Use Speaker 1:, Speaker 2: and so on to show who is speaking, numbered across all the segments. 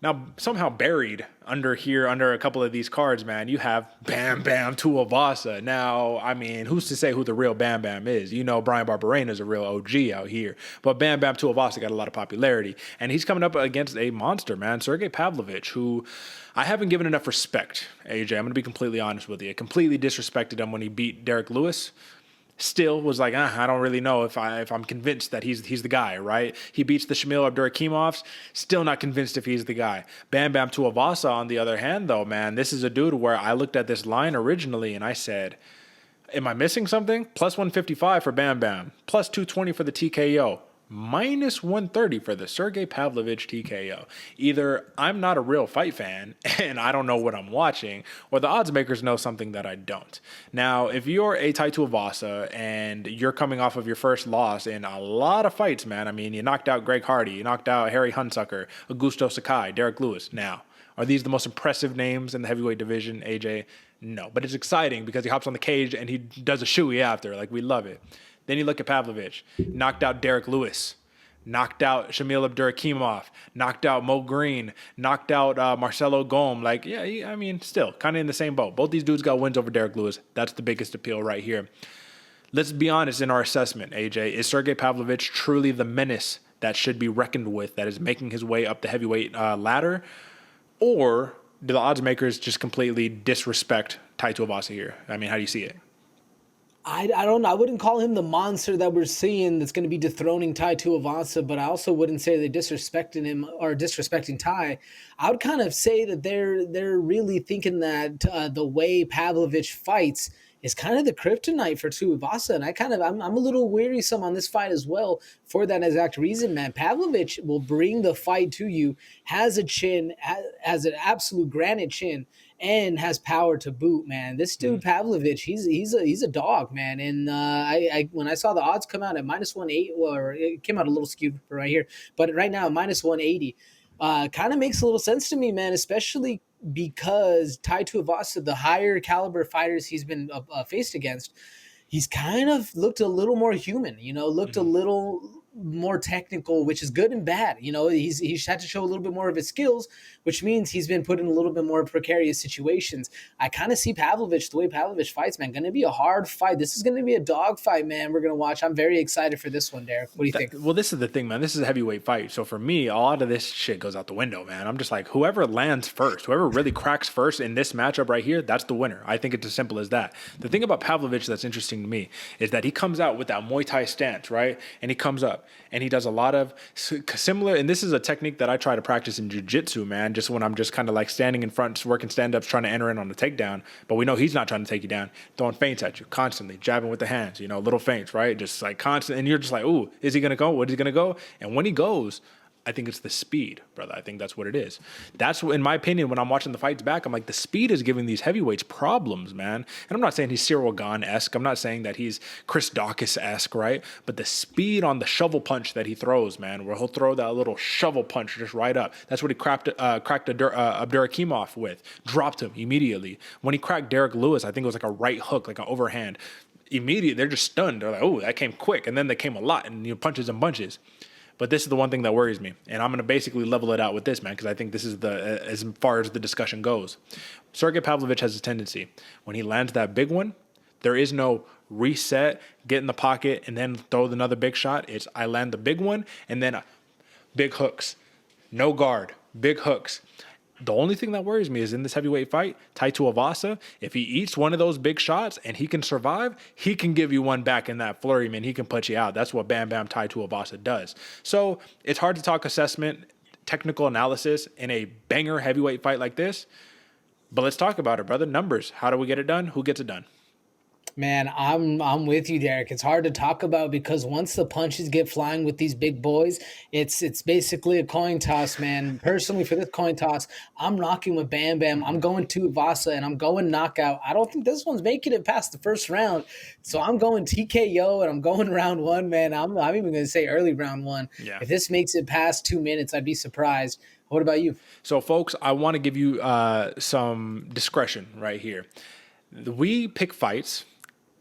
Speaker 1: Now, somehow buried under here, under a couple of these cards, man, you have Bam Bam Tuivasa. Now, I mean, who's to say who the real Bam Bam is? You know, Brian Barberena is a real OG out here, but Bam Bam Tuivasa got a lot of popularity, and he's coming up against a monster, man, Sergei Pavlovich, who I haven't given enough respect. AJ, I'm going to be completely honest with you. I completely disrespected him when he beat Derek Lewis. Still was like, I don't really know if I'm convinced that he's the guy, right? He beats the Shamil Abdurakimovs. Still not convinced if he's the guy. Bam Bam Tuivasa, on the other hand, though, man, this is a dude where I looked at this line originally and I said, am I missing something? Plus 155 for Bam Bam, plus 220 for the TKO, minus 130 for the Sergei Pavlovich TKO. Either I'm not a real fight fan and I don't know what I'm watching, or the odds makers know something that I don't. Now, if you're a Tai Tuivasa and you're coming off of your first loss in a lot of fights, man, I mean, you knocked out Greg Hardy, you knocked out Harry Hunsucker, Augusto Sakai, Derek Lewis. Now, are these the most impressive names in the heavyweight division, AJ? No, but it's exciting because he hops on the cage and he does a shoey after. Like, we love it. Then you look at Pavlovich, knocked out Derek Lewis, knocked out Shamil Abdurakhimov, knocked out Mo Green, knocked out Marcelo Gome. Like, yeah, I mean, still kind of in the same boat. Both these dudes got wins over Derek Lewis. That's the biggest appeal right here. Let's be honest in our assessment, AJ. Is Sergei Pavlovich truly the menace that should be reckoned with, that is making his way up the heavyweight ladder? Or do the odds makers just completely disrespect Tai Tuivasa here? I mean, how do you see it?
Speaker 2: I don't know. I wouldn't call him the monster that we're seeing that's going to be dethroning Tai Tuivasa, but I also wouldn't say they're disrespecting him or disrespecting Tai. I would kind of say that they're really thinking that the way Pavlovich fights is kind of the kryptonite for Tuivasa, and I'm a little wearisome on this fight as well for that exact reason, man. Pavlovich will bring the fight to you, has a chin, has an absolute granite chin, and has power to boot, man. This dude Pavlovich, he's a dog, man. And I when I saw the odds come out at minus 180, or it came out a little skewed right here, but right now minus 180, kind of makes a little sense to me, man. Especially because Tai Tuivasa, the higher caliber fighters he's been faced against, he's kind of looked a little more human, looked a little more technical, which is good and bad. He's had to show a little bit more of his skills, which means he's been put in a little bit more precarious situations. I kind of see Pavlovich, the way Pavlovich fights, man, going to be a hard fight. This is going to be a dog fight, man. We're going to watch. I'm very excited for this one, Derek. What do you think?
Speaker 1: Well, this is the thing, man. This is a heavyweight fight. So for me, a lot of this shit goes out the window, man. I'm just like, whoever lands first, whoever really cracks first in this matchup right here, that's the winner. I think it's as simple as that. The thing about Pavlovich that's interesting to me is that he comes out with that Muay Thai stance, right? And he comes up and he does a lot of similar, and this is a technique that I try to practice in jiu-jitsu, man, just when I'm just kind of like standing in front, just working stand-ups, trying to enter in on the takedown. But we know he's not trying to take you down, throwing feints at you constantly, jabbing with the hands, little feints, right? Just like constant, and you're just like, ooh, is he going to go? What is he going to go? And when he goes, I think it's the speed, brother. I think that's what it is. That's, in my opinion, when I'm watching the fights back, I'm like, the speed is giving these heavyweights problems, man. And I'm not saying he's Cyril Gane-esque. I'm not saying that he's Chris Dawkins-esque, right? But the speed on the shovel punch that he throws, man, where he'll throw that little shovel punch just right up. That's what he cracked Abdurakhimov with. Dropped him immediately. When he cracked Derek Lewis, I think it was like a right hook, like an overhand. Immediately, they're just stunned. They're like, oh, that came quick. And then they came a lot, and punches and bunches. But this is the one thing that worries me, and I'm going to basically level it out with this, man, because I think this is as far as the discussion goes. Sergei Pavlovich has a tendency, when he lands that big one, there is no reset, get in the pocket, and then throw another big shot. It's I land the big one, and then big hooks. No guard, big hooks. The only thing that worries me is in this heavyweight fight, Tai Tuivasa, if he eats one of those big shots and he can survive, he can give you one back in that flurry, man. He can put you out. That's what Bam Bam Tai Tuivasa does. So it's hard to talk assessment, technical analysis in a banger heavyweight fight like this. But let's talk about it, brother. Numbers. How do we get it done? Who gets it done?
Speaker 2: Man, I'm with you, Derek. It's hard to talk about because once the punches get flying with these big boys, it's basically a coin toss, man. Personally, for this coin toss, I'm rocking with Bam Bam. I'm going to Vasa and I'm going knockout. I don't think this one's making it past the first round, so I'm going TKO and I'm going round one, man. I'm even going to say early round one.
Speaker 1: Yeah.
Speaker 2: If this makes it past 2 minutes, I'd be surprised. What about you?
Speaker 1: So, folks, I want to give you some discretion right here. We pick fights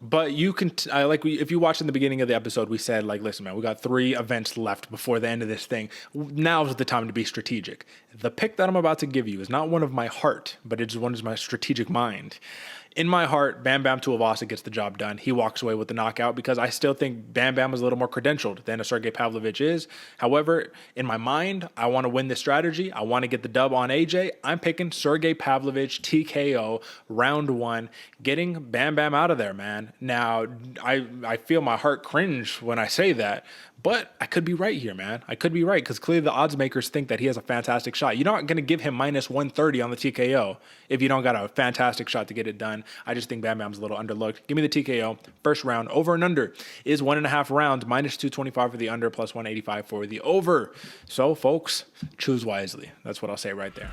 Speaker 1: But you can, if you watched in the beginning of the episode, we said, like, listen, man, we got 3 events left before the end of this thing. Now's the time to be strategic. The pick that I'm about to give you is not one of my heart, but it's one of my strategic mind. In my heart, Bam Bam Tuivasa gets the job done. He walks away with the knockout because I still think Bam Bam is a little more credentialed than a Sergei Pavlovich is. However, in my mind, I want to win this strategy. I want to get the dub on AJ. I'm picking Sergei Pavlovich TKO round 1, getting Bam Bam out of there, man. Now, I feel my heart cringe when I say that, but I could be right here, man. I could be right because clearly the odds makers think that he has a fantastic shot. You're not going to give him minus 130 on the TKO if you don't got a fantastic shot to get it done. I just think Bam Bam's a little underlooked. Give me the TKO. First round, over and under is 1.5 rounds, minus 225 for the under, plus 185 for the over. So, folks, choose wisely. That's what I'll say right there.